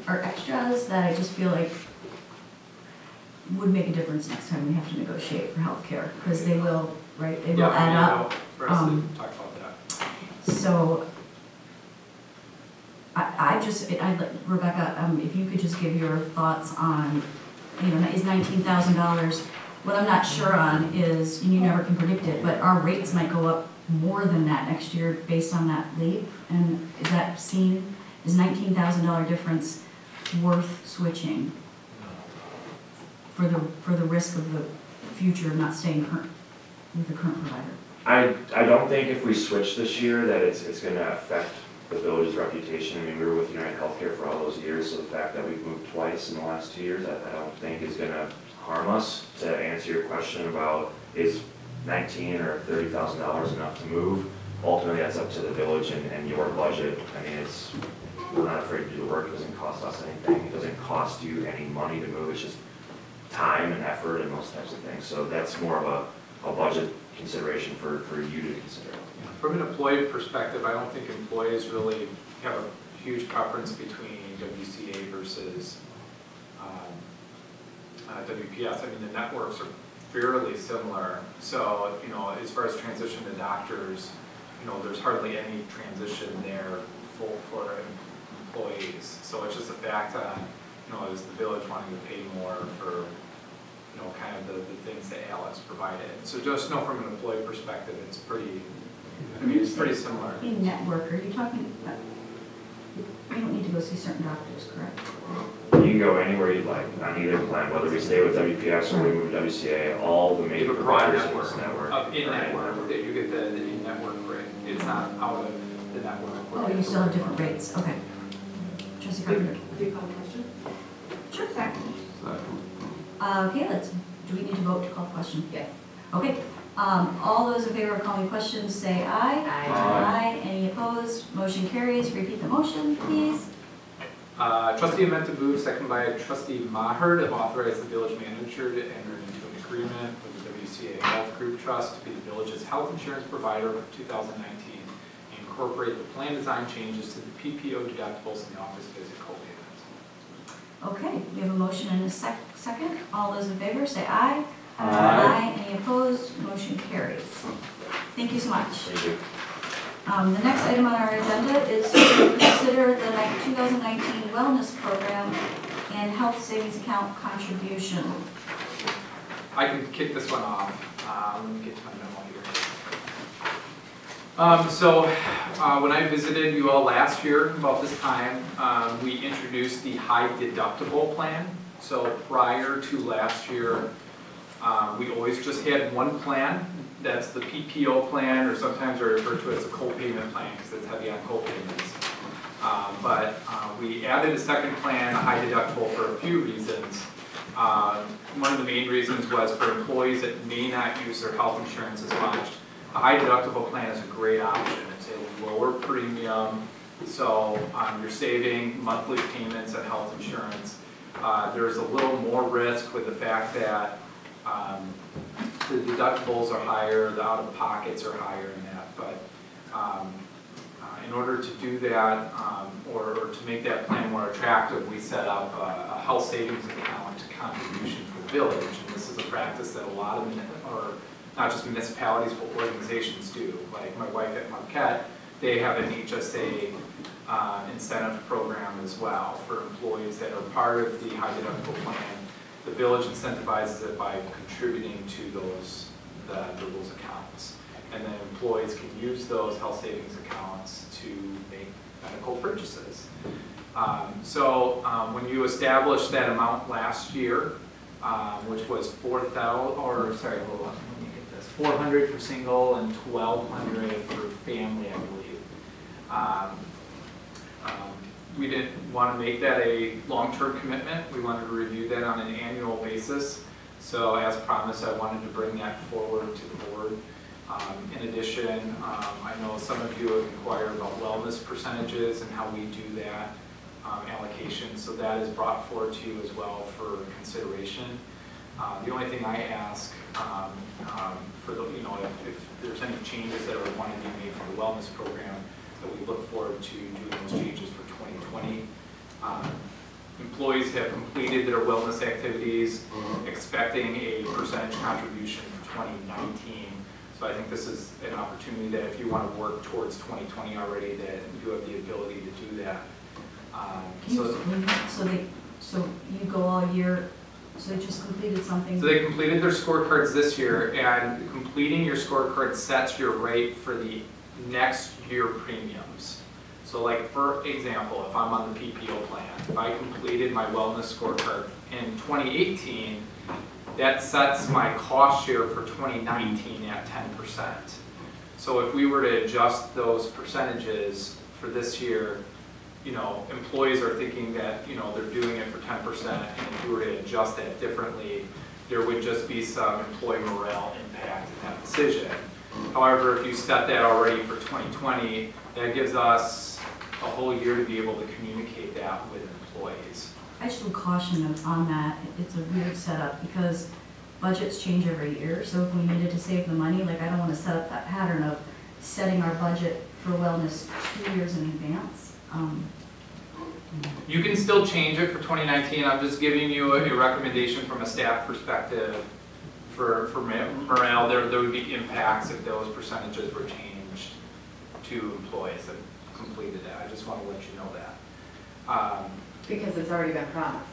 are extras that I just feel like would make a difference next time we have to negotiate for healthcare, because they will, right, they will add up. For us to talk about that. So, I'd like, Rebecca, if you could just give your thoughts on, you know, is $19,000, what I'm not sure on is, and you never can predict it, but our rates might go up more than that next year based on that leap, and is that seen, is $19,000 difference worth switching for the risk of the future of not staying current with the current provider? I don't think if we switch this year that it's going to affect the village's reputation. I mean, we were with United Healthcare for all those years, so the fact that we've moved twice in the last 2 years, I don't think is going to harm us. To answer your question about is $19,000 or $30,000 enough to move, ultimately that's up to the village and your budget. I mean, we're not afraid to do the work. It doesn't cost us anything. It doesn't cost you any money to move. It's just time and effort and those types of things. So that's more of a budget consideration for you to consider. From an employee perspective, I don't think employees really have a huge preference between WCA versus WPS. I mean, the networks are fairly similar. So, you know, as far as transition to doctors, you know, there's hardly any transition there for employees. So it's just a fact that, you know, is the village wanting to pay more for, you know, kind of the things that Alex provided. So just know from an employee perspective, it's pretty, I mean, it's pretty similar. In network, are you talking about, you don't need to go see certain doctors, correct? You can go anywhere you'd like on either plan, whether we stay with WPS or we move to WCA, all the major providers in this network. In-network, that you get the in-network rate. It's not out of the network. Oh, you still have different rates, okay. Trustee Carpenter. Do you call the question? Sure. Second. Okay, do we need to vote to call the question? Yes. Okay, all those in favor of calling the question say aye. Aye. Aye. Any opposed? Motion carries. Repeat the motion, please. Trustee Amend to move, second by Trustee Maher, to authorize the village manager to enter into an agreement with the WCA Health Group Trust to be the village's health insurance provider for 2019 and incorporate the plan design changes to the PPO deductibles and the office visit co-payments. Okay, we have a motion and a second. All those in favor say aye. Aye. Any opposed? Motion carries. Thank you so much. Thank you. The next item on our agenda is to consider the 2019 wellness program and health savings account contribution. I can kick this one off. Let me get to my memo here. When I visited you all last year about this time, we introduced the high deductible plan. So prior to last year, we always just had one plan. That's the PPO plan, or sometimes they're referred to as a co-payment plan because it's heavy on co-payments. But we added a second plan, a high deductible, for a few reasons. One of the main reasons was for employees that may not use their health insurance as much. A high deductible plan is a great option. It's a lower premium, so you're saving monthly payments on health insurance. There's a little more risk with the fact that the deductibles are higher, the out-of-pockets are higher in that, but in order to do that, or to make that plan more attractive, we set up a health savings account contribution for the village, and this is a practice that a lot of, or not just municipalities, but organizations do. Like my wife at Marquette, they have an HSA incentive program as well for employees that are part of the high deductible plan. The village incentivizes it by contributing to those accounts. And then employees can use those health savings accounts to make medical purchases. When you established that amount last year, which was $400 for single and $1,200 for family, I believe. We didn't want to make that a long-term commitment. We wanted to review that on an annual basis. So as promised, I wanted to bring that forward to the board. In addition, I know some of you have inquired about wellness percentages and how we do that allocation. So that is brought forward to you as well for consideration. The only thing I ask for the, if there's any changes that are wanting to be made for the wellness program, that we look forward to doing those changes for 2020. employees have completed their wellness activities, expecting a percentage contribution for 2019. So I think this is an opportunity that if you want to work towards 2020 already, that you have the ability to do that. So you go all year, so they just completed something? So they completed their scorecards this year, and completing your scorecard sets your rate for the next year premiums. So like, for example, if I'm on the PPO plan, if I completed my wellness scorecard in 2018, that sets my cost share for 2019 at 10%. So if we were to adjust those percentages for this year, you know, employees are thinking that, you know, they're doing it for 10%, and if you were to adjust that differently, there would just be some employee morale impact in that decision. However, if you set that already for 2020, that gives us a whole year to be able to communicate that with employees. I just would caution on that. It's a weird setup because budgets change every year. So if we needed to save the money, like I don't want to set up that pattern of setting our budget for wellness 2 years in advance. You can still change it for 2019. I'm just giving you a recommendation from a staff perspective for morale. There would be impacts if those percentages were changed to employees that completed that. I just want to let you know that. Because it's already been promised.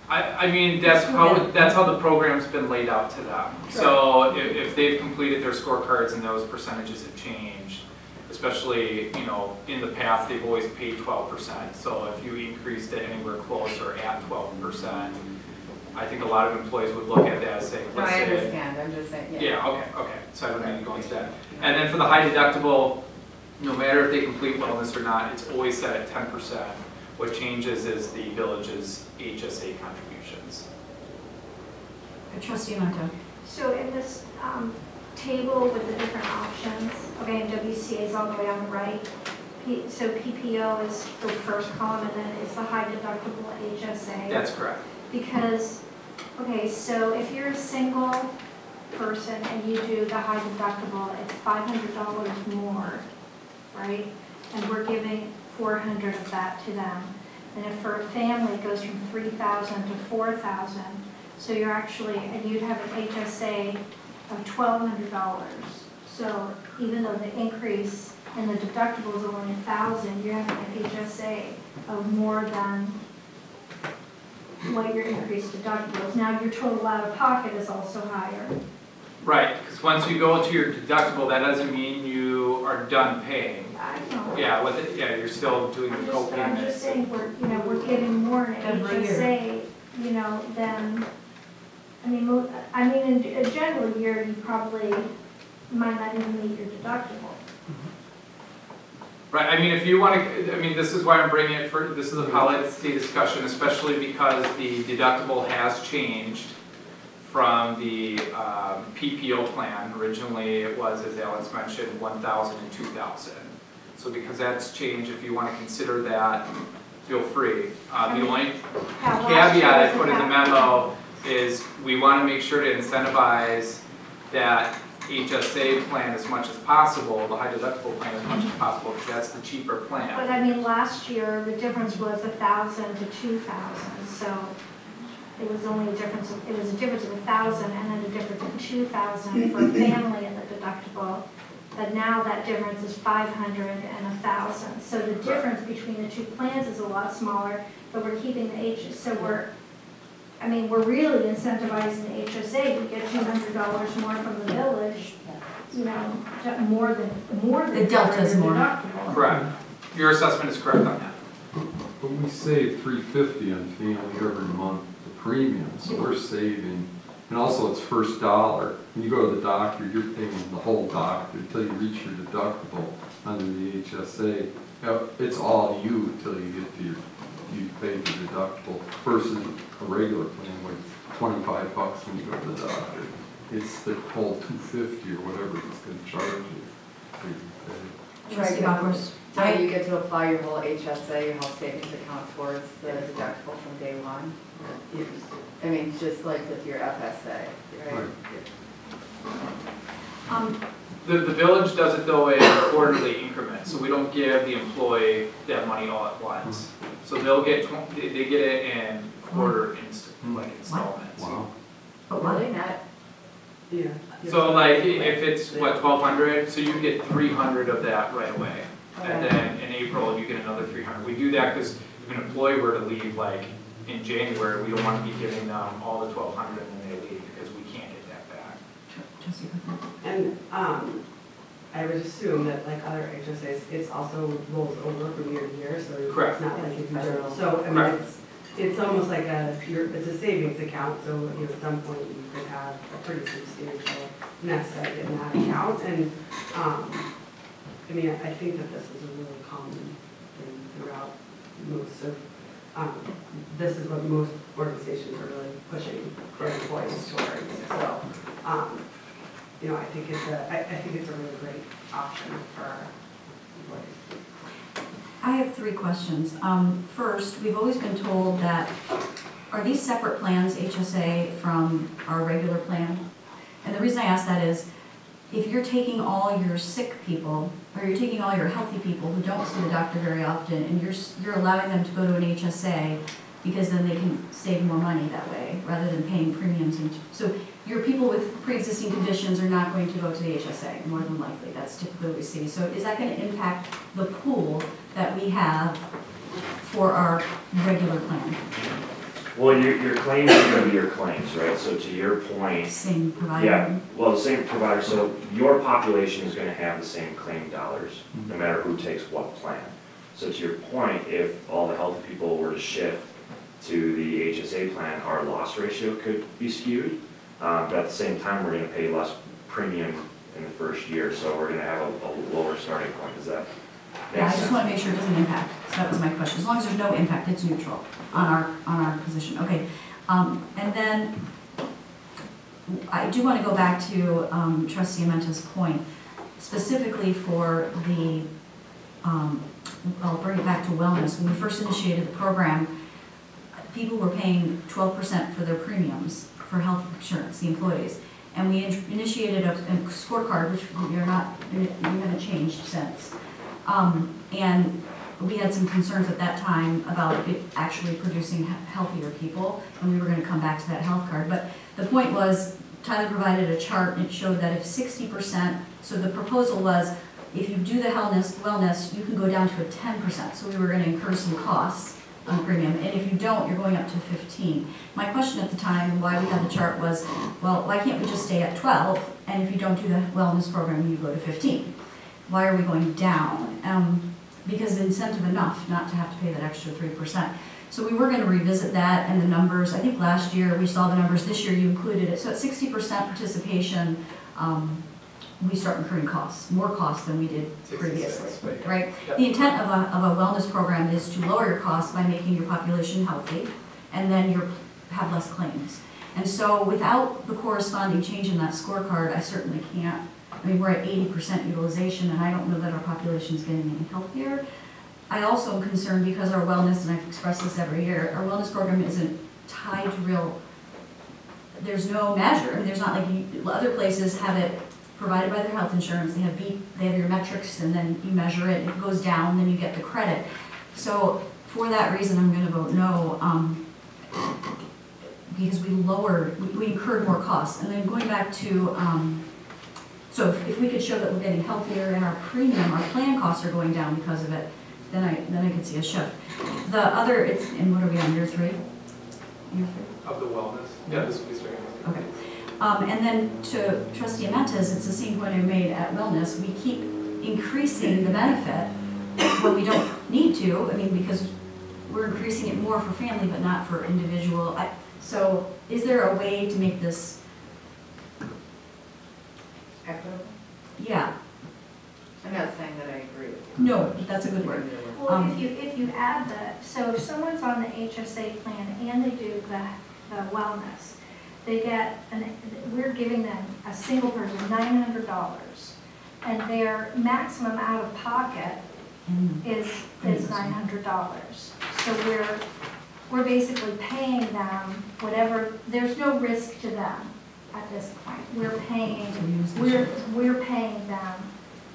I mean, that's how the program's been laid out to them. So if they've completed their scorecards and those percentages have changed, especially, you know, in the past, they've always paid 12%. So if you increased it anywhere close or at 12%, I think a lot of employees would look at that as saying, No, I understand. I'm just saying, yeah. Yeah, okay. So I don't need to go into that. And then for the high deductible, no matter if they complete wellness or not, it's always set at 10%. What changes is the village's HSA contributions. Trustee Mento. So in this table with the different options, okay, and WCA is all the way on the right. So PPO is the first column, and then it's the high deductible HSA. That's correct. Because, okay, so if you're a single person and you do the high deductible, it's $500 more, right? And we're giving 400 of that to them. And if for a family, it goes from 3,000 to 4,000. So you're actually, and you'd have an HSA of $1,200. So even though the increase in the deductible is only 1,000, you're having an HSA of more than what your increased deductible is. Now your total out of pocket is also higher. Right, because once you go to your deductible, that doesn't mean you are done paying. I know. Yeah, you're still doing the co-payment. I'm just saying we're giving more in Every HSA, you know, than, I mean, in a general year, you probably might not even meet your deductible. Right, I mean, if you want to, I mean, this is why I'm bringing it for, this is a policy discussion, especially because the deductible has changed from the PPO plan. Originally, it was, as Alex mentioned, 1,000 and 2,000. So because that's changed, if you want to consider that, feel free. The only caveat I put in the memo is we want to make sure to incentivize that HSA plan as much as possible, the high deductible plan as much as possible, because that's the cheaper plan. But I mean, last year, the difference was 1,000 to 2,000, so it was only a difference of, it was a difference of 1,000 and then a difference of 2,000 for a family in the deductible. But now that difference is 500 and 1,000. So the difference between the two plans is a lot smaller, but we're keeping the so we're really incentivizing the HSA to get $200 more from the village, you know, more than The delta's more. deductible. Correct. Your assessment is correct on that. But we save $350 on family every month, the premium, so we're saving. And also it's first dollar. When you go to the doctor, you're paying the whole doctor until you reach your deductible under the HSA. It's all you until you get to you pay your deductible versus a regular plan with $25 when you go to the doctor. It's the whole $250 or whatever it's going to charge you. Trustee Bachhorst. So you get to apply your whole HSA, your health savings account towards the deductible from day one? I mean, just like with your FSA, right? The village does it though in quarterly increments, so we don't give the employee that money all at once. So So they'll get, they get it in quarter like installments. Wow. But Really why? not, Yeah. So like, if it's, what, 1,200, so you get 300 of that right away. And then in April, you get another 300. We do that because if an employee were to leave like in January, we don't want to be giving them all the 1,200 and then they leave because we can't get that back. Trustee Cook. And I would assume that like other HSAs, it's also rolls over from year to year, so Correct. it's not like if you Federal. don't. So, I mean, Correct. it's almost like it's a savings account, so you know, at some point you could have a pretty substantial nest egg in that account. And, I mean, I think that this is a really common thing throughout most of, this is what most organizations are really pushing their employees towards. So, you know, I think it's a really great option for employees. I have 3 questions. First, we've always been told that, are these separate plans, HSA, from our regular plan? And the reason I ask that is, if you're taking all your sick people, or you're taking all your healthy people who don't see the doctor very often, and you're allowing them to go to an HSA, because then they can save more money that way, rather than paying premiums. So your people with pre-existing conditions are not going to go to the HSA, more than likely. That's typically what we see. So is that going to impact the pool that we have for our regular plan? Well, your claims are gonna be your claims, right? So to your point, Same provider? yeah, well, the same provider, so your population is gonna have the same claim dollars, no matter who takes what plan. So to your point, if all the healthy people were to shift to the HSA plan, our loss ratio could be skewed. But at the same time, we're gonna pay less premium in the first year, so we're gonna have a lower starting point. Does that make Yeah, I sense? just want to make sure it doesn't impact. So that was my question. As long as there's no impact, it's neutral on our position. Okay. And then I do want to go back to Trustee Amenta's point, specifically for the, I'll bring it back to wellness. When we first initiated the program, people were paying 12% for their premiums for health insurance, the employees. And we initiated a scorecard, which we haven't changed since. And we had some concerns at that time about it actually producing healthier people, and we were going to come back to that health card. But the point was, Tyler provided a chart, and it showed that if 60%, so the proposal was, if you do the wellness, you can go down to a 10%. So we were going to incur some costs on premium, and if you don't, you're going up to 15. My question at the time, and why we had the chart was, well, why can't we just stay at 12, and if you don't do the wellness program, you go to 15? Why are we going down? Because incentive enough not to have to pay that extra 3%. So we were going to revisit that and the numbers. I think last year we saw the numbers, this year you included it. So at 60% participation, we start incurring costs, more costs than we did previously, right? Yep. The intent of a wellness program is to lower your costs by making your population healthy, and then you have less claims. And so without the corresponding change in that scorecard, I certainly can't. I mean, we're at 80% utilization, and I don't know that our population is getting any healthier. I also am concerned because our wellness, and I've expressed this every year, our wellness program isn't tied to real, there's no measure. I mean, there's not like other places have it provided by their health insurance. They have your metrics, and then you measure it, it goes down, then you get the credit. So for that reason, I'm going to vote no, because we incurred more costs. And then going back to, so if we could show that we're getting healthier and our premium, our plan costs are going down because of it, then I could see a shift. The other, and what are we on, year 3? Year 3? Of the wellness? Yeah, this will be starting. Okay. And then to Trustee Amenta's, it's the same point I made at wellness. We keep increasing the benefit when we don't need to. I mean, because we're increasing it more for family, but not for individual. So is there a way to make this? equitable. Yeah. I'm not saying that I agree with you. No, but that's a good word. Well, if you add so if someone's on the HSA plan and they do the wellness, they get, we're giving them a single person $900, and their maximum out of pocket is $900. So we're basically paying them whatever, there's no risk to them at this point. We're paying them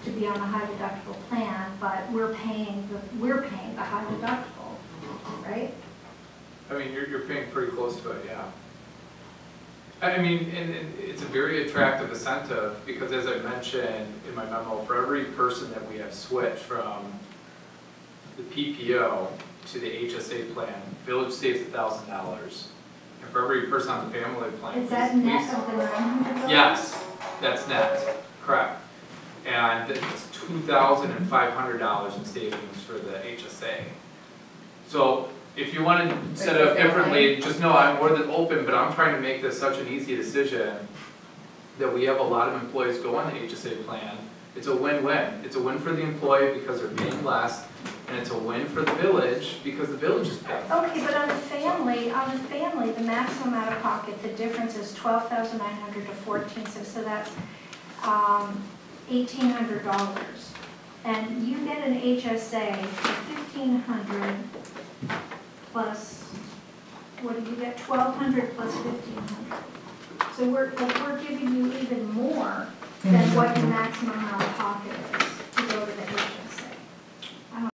to be on a high deductible plan, but we're paying the high deductible. right? I mean, you're paying pretty close to it, yeah. I mean, and it's a very attractive incentive, because as I mentioned in my memo, for every person that we have switched from the PPO to the HSA plan, village saves $1,000. And for every person on the family plan. Is that net of the $900? Yes, that's net, correct. And it's $2,500 in savings for the HSA. So if you want to set it up differently, just know I'm more than open, but I'm trying to make this such an easy decision that we have a lot of employees go on the HSA plan. It's a win-win. It's a win for the employee because they're paying less, and it's a win for the village because the village is paying. Okay, but on the family, the maximum out of pocket, the difference is $12,900 to $14,600, so that's $1,800. And you get an HSA for $1,500 plus, what do you get, $1,200 plus $1,500. So we're giving you even more than what your maximum